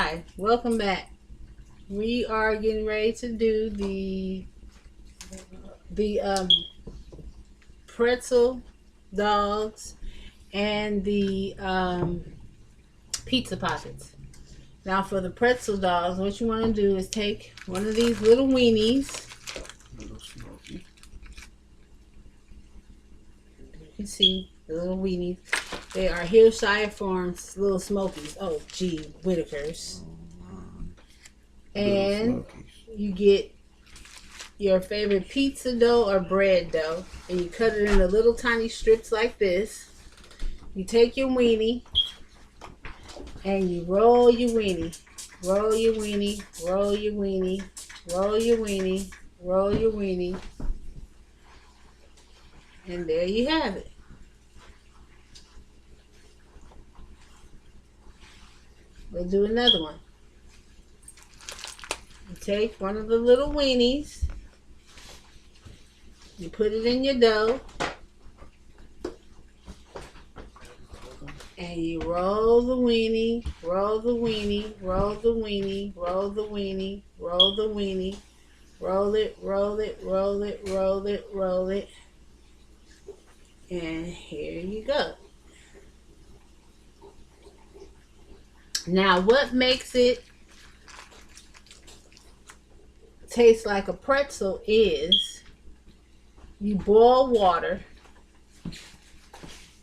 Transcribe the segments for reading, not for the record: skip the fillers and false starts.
Hi, welcome back. We are getting ready to do the pretzel dogs and the pizza pockets. Now for the pretzel dogs, what you want to do is take one of these little weenies. Little smoky. You can see the little weenies. They are Hillshire Farms Little Smokies. Oh, gee, Whitakers. And you get your favorite pizza dough or bread dough, and you cut it into little tiny strips like this. You take your weenie and you roll your weenie, roll your weenie, roll your weenie, roll your weenie, roll your weenie, and there you have it. We'll do another one. You take one of the little weenies, you put it in your dough, and you roll the weenie, roll the weenie, roll the weenie, roll the weenie, roll the weenie, roll it, roll it, roll it, roll it, roll it, and here you go. Now, what makes it taste like a pretzel is you boil water,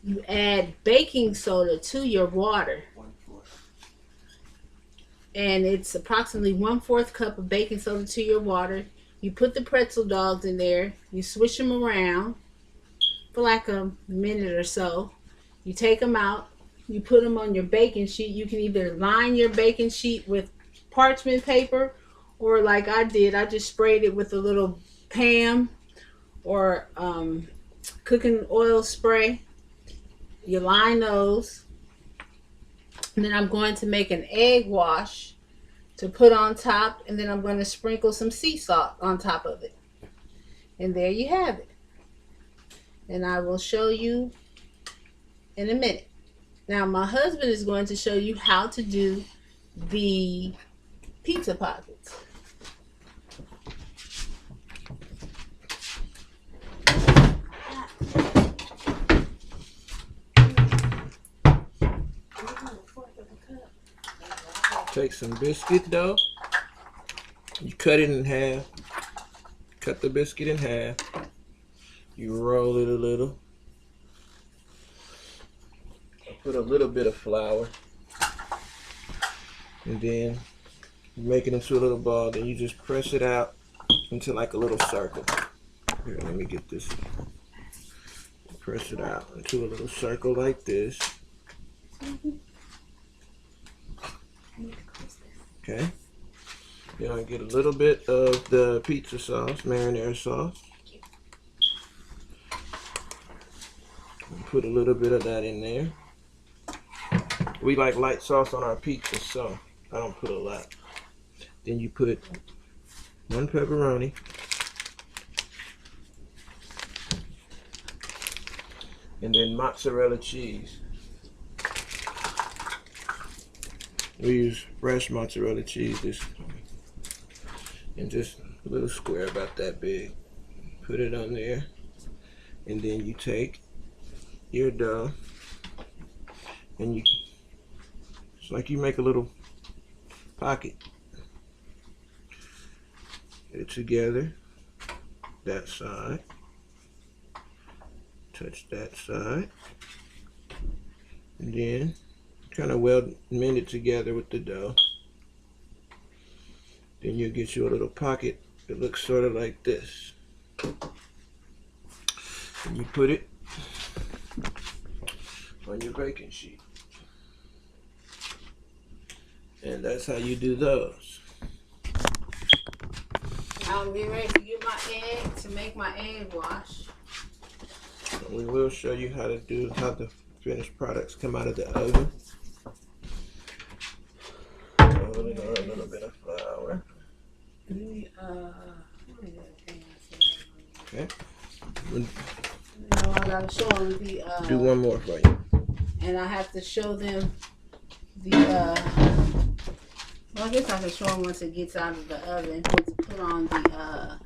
you add baking soda to your water, and it's approximately 1/4 cup of baking soda to your water. You put the pretzel dogs in there, you swish them around for like a minute or so. You take them out, you put them on your baking sheet. You can either line your baking sheet with parchment paper, or like I did, I just sprayed it with a little Pam or cooking oil spray. You line those. And then I'm going to make an egg wash to put on top, and then I'm going to sprinkle some sea salt on top of it. And there you have it. And I will show you in a minute. Now my husband is going to show you how to do the pizza pockets. Take some biscuit dough. You cut it in half. Cut the biscuit in half. You roll it a little. Put a little bit of flour. And then you make it into a little ball. Then you just press it out into like a little circle. Here, let me get this. Press it out into a little circle like this. Okay. Then I get a little bit of the pizza sauce, marinara sauce. And put a little bit of that in there. We like light sauce on our pizza, so I don't put a lot. Then you put 1 pepperoni. And then mozzarella cheese. We use fresh mozzarella cheese this time. And just a little square about that big. Put it on there. And then you take your dough and it's like you make a little pocket. Get it together. That side. Touch that side. And then kind of well mend it together with the dough. Then you'll get you a little pocket that looks sort of like this. And you put it on your baking sheet. And that's how you do those. Now I'm getting ready to get my egg to make my egg wash. We will show you how the finished products come out of the oven. Roll it on a little bit of flour. Okay. No, I gotta show them the. Do one more for you. And I have to show them the I guess I can show them once it gets out of the oven what to put on the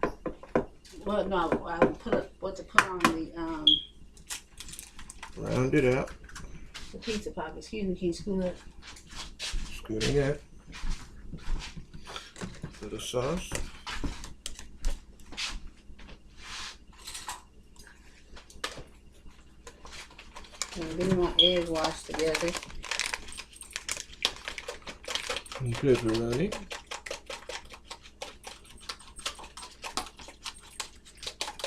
well, no, I put what to put on Round it out. the pizza pop. Excuse me, can you scoot up? Scooting it. Little sauce. And then my egg washed together. And pepperoni.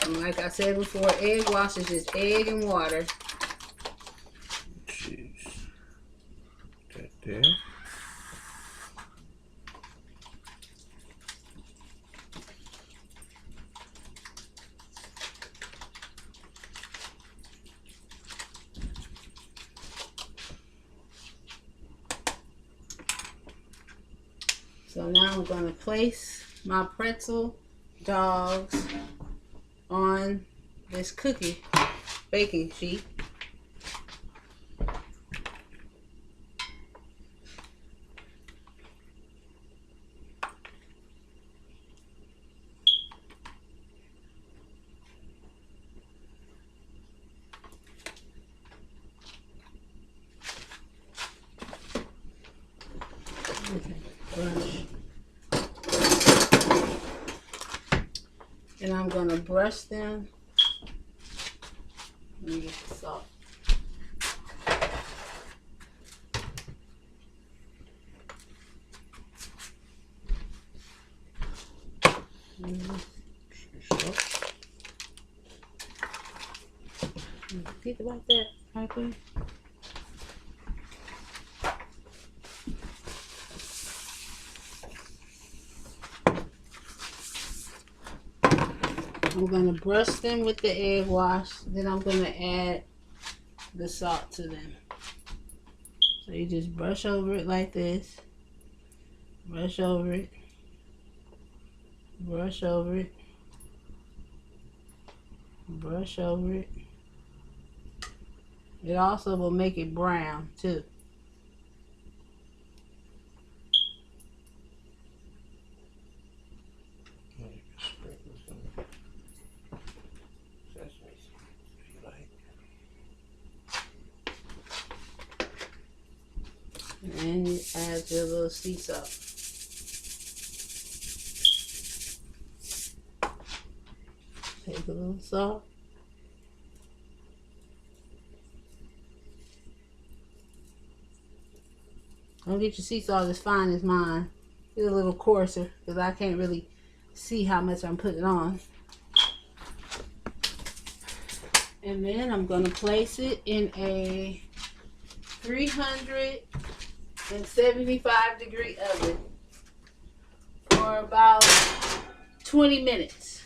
And like I said before, egg wash is just egg and water. Cheese. That there. So now I'm going to place my pretzel dogs on this baking sheet. Brush. And I'm going to brush them. Let me get the salt. Think about that, right there. I'm going to brush them with the egg wash. Then I'm going to add the salt to them. So you just brush over it like this. Brush over it. Brush over it. Brush over it. It also will make it brown too. And you add your little sea salt. Take a little salt. Don't get your sea salt as fine as mine. Get a little coarser because I can't really see how much I'm putting on. And then I'm going to place it in a 375 degree oven for about 20 minutes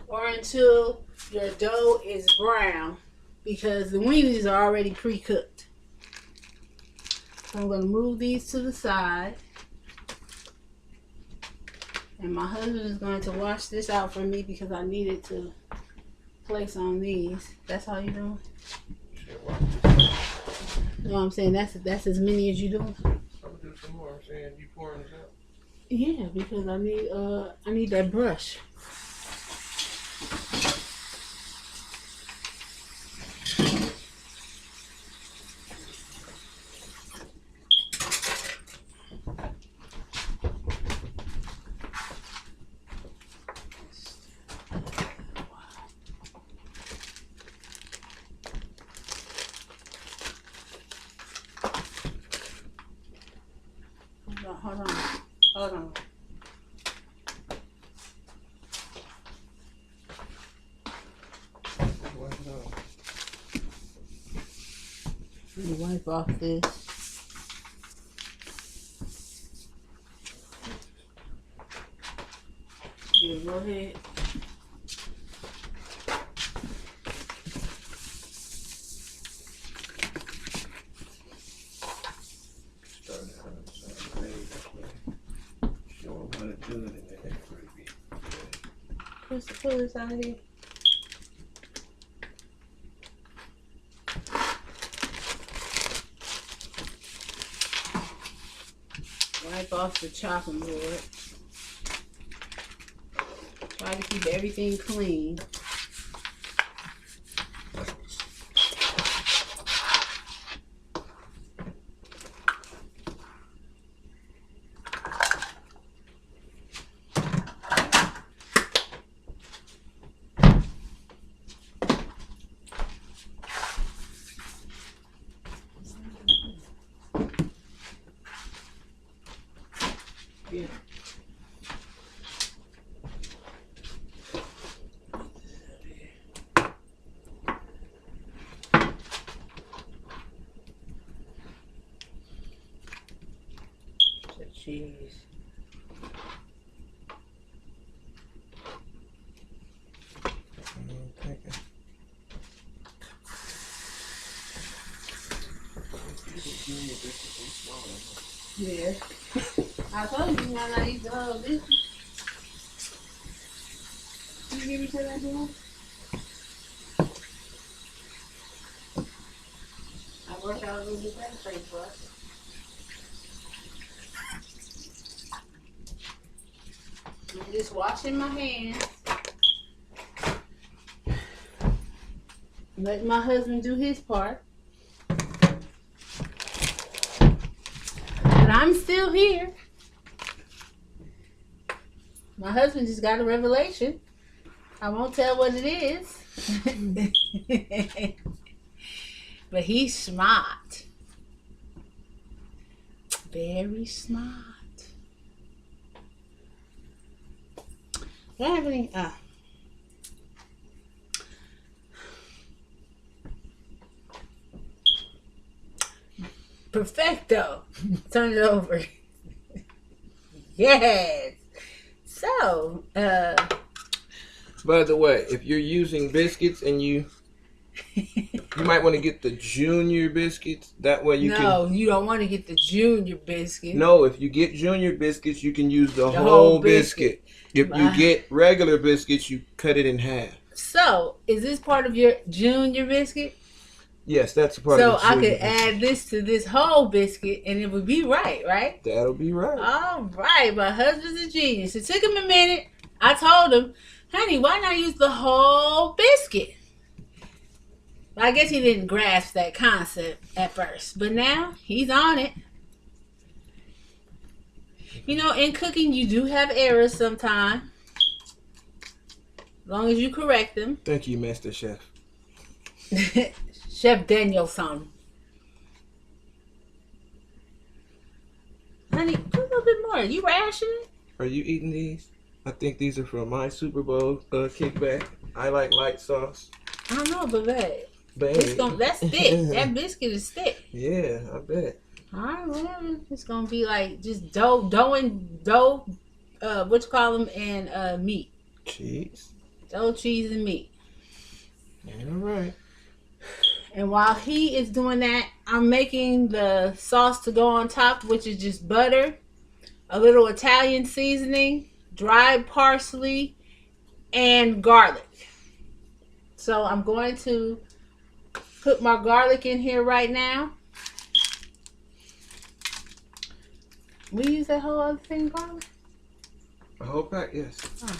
or until your dough is brown, because the weenies are already pre-cooked. So I'm going to move these to the side, and my husband is going to wash this out for me because I needed to place on these. That's all you doing? No, I'm saying that's as many as you do. I'm gonna do some more. I'm saying you pouring this out. Yeah, because I need that brush. Hold on. Let me wipe off this. Yeah, go ahead. Pull this out of here. Wipe off the chopping board. Try to keep everything clean. Yeah. Cheese. Yeah. I told you when I eat the whole biscuit. Can you give me to that door? I wish I was going to get that face brush. I'm just washing my hands. Let my husband do his part. But I'm still here. My husband just got a revelation. I won't tell what it is. But he's smart. Very smart. Do I have any? Perfecto. Turn it over. Yes. So, by the way, if you're using biscuits and you might want to get the junior biscuits. That way you can. No, you don't want to get the junior biscuit. No, if you get junior biscuits, you can use the whole biscuit. If you get regular biscuits, you cut it in half. So, is this part of your junior biscuit? Yes, that's a part of the So I junior could add this to this whole biscuit and it would be right? That'll be right. All right, my husband's a genius. It took him a minute. I told him, honey, why not use the whole biscuit? I guess he didn't grasp that concept at first, but now he's on it. You know, in cooking, you do have errors sometimes. As long as you correct them. Thank you, Master Chef. Chef Danielle son. Honey, do a little bit more. You rationing? Are you eating these? I think these are from my Super Bowl kickback. I like light sauce. I don't know, but babe. Baby. That's thick. That biscuit is thick. Yeah, I bet. Alright, well, it's gonna be like just dough, what you call them, and meat. Cheese. Dough, cheese, and meat. All right. And while he is doing that, I'm making the sauce to go on top, which is just butter, a little Italian seasoning, dried parsley, and garlic. So I'm going to put my garlic in here right now. We use that whole other thing, garlic? A whole pack, yes. Oh.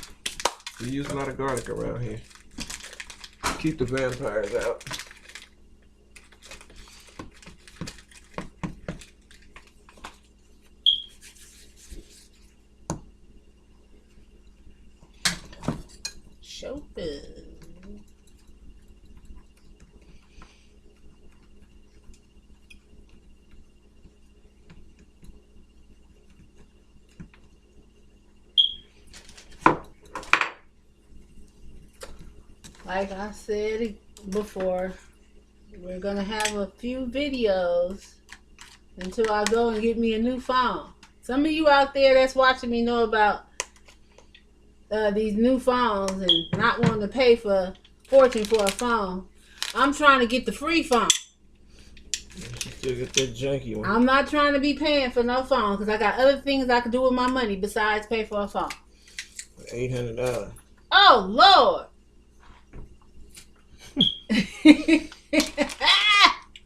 We use a lot of garlic around here. Keep the vampires out. So good. Like I said before, we're going to have a few videos until I go and get me a new phone. Some of you out there that's watching me know about these new phones and not wanting to pay for a fortune for a phone. I'm trying to get the free phone. You still get that junky one. I'm not trying to be paying for no phone because I got other things I can do with my money besides pay for a phone. $800. Oh, Lord.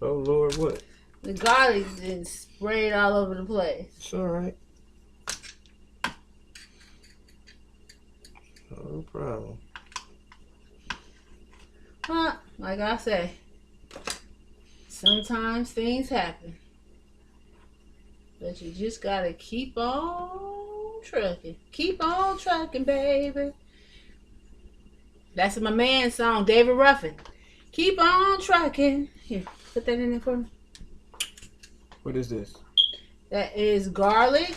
Oh, Lord, what? The garlic's been sprayed all over the place. It's all right. No problem. Well, like I say, sometimes things happen. But you just gotta keep on trucking. Keep on trucking, baby. That's my man's song, David Ruffin. Keep on trucking. Here, put that in there for me. What is this? That is garlic,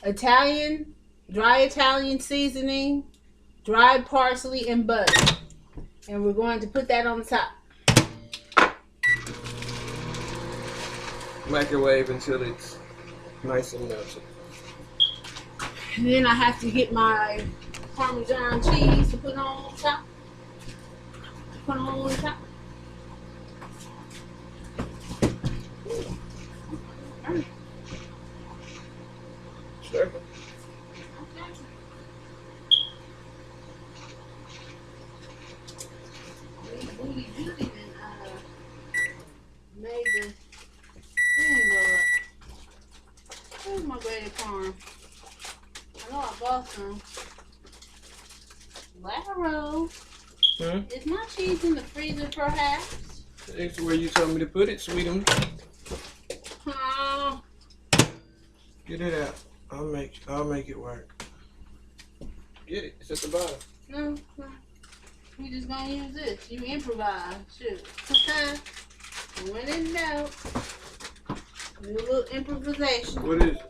Italian, dry Italian seasoning, dried parsley, and butter. And we're going to put that on the top. Microwave until it's nice and melted. And then I have to get my Parmesan cheese to put on top. Put on top. Sure. Made the thing go up. Where's my grated corn? I know I bought some. Laro. Is my cheese in the freezer perhaps? It's where you told me to put it, sweetum. Oh. Get it out. I'll make it work. Get it. It's at the bottom. No. We just gonna use this. You improvise. Shoot. When in doubt. Do a little improvisation. What is it?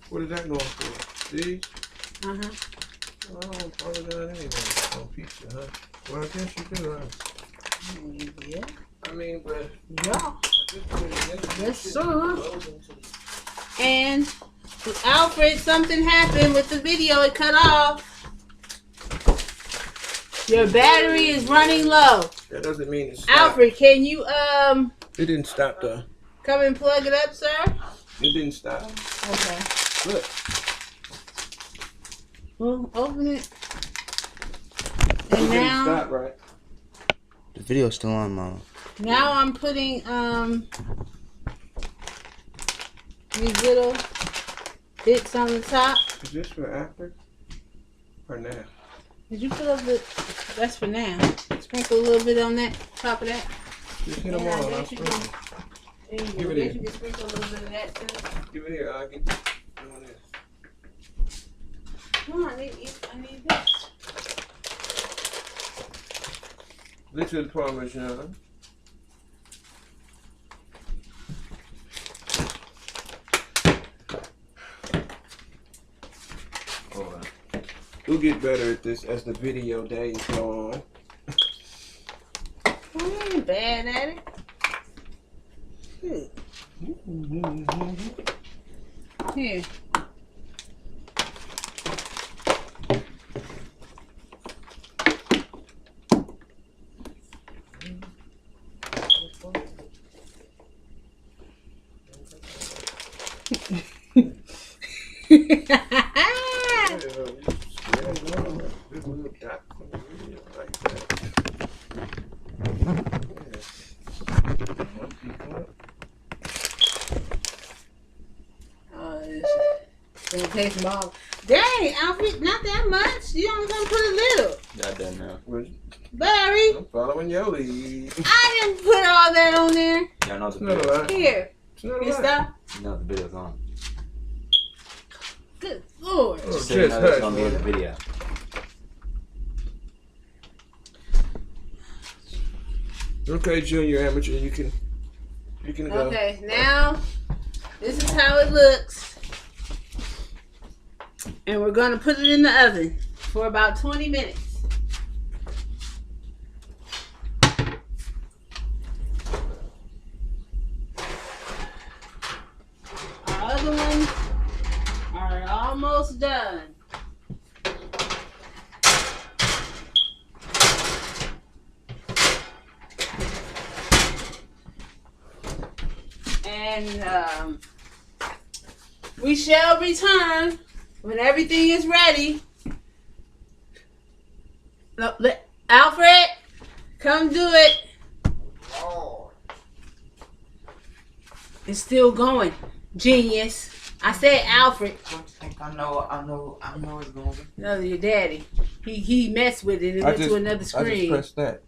What is that going for? These? Uh-huh. Well, I don't follow that anyway. On pizza, huh? Well, I guess you do, huh? Yeah. I mean, but Yeah. just put it in. Yes, sir. And with Alfred, something happened with the video. It cut off. Your battery is running low. That doesn't mean it's stopped. Alfred, can you It didn't stop though. come and plug it up, sir? It didn't stop. Okay. Look. Well, open it. It And didn't now, stop, right? The video's still on, Mama. now I'm putting these little bits on the top. Is this for after or now? Did you put up the? That's for now. Sprinkle a little bit on that top of that. Just hit them And I all. I'll guess you sprinkle. can- There you Give go. it I guess here. you can sprinkle a little bit of that too. Give it here. I'll get doing this. No, I need this. Little Parmesan. We'll get better at this as the video days go on. I ain't bad at it. Here. Gonna taste them all. Dang, Alfred, not that much. You only gonna put a little. Got that now. Barry, I'm following your lead. I didn't put all that on there. Y'all know the It's not a video. lot. Here, It's not a you lot. stop. You know the video's on. Good Lord. Oh, Just so you know that's hush, gonna be in the man. video. Okay, Junior Amateur, you can go. Okay, now this is how it looks. And we're gonna put it in the oven for about 20 minutes. Our other ones are almost done. And we shall return when everything is ready. Alfred, come do it. It's still going. Genius. I said Alfred. Don't you think I know it's going. No, your daddy. He messed with it. It went to another I just screen. pressed that.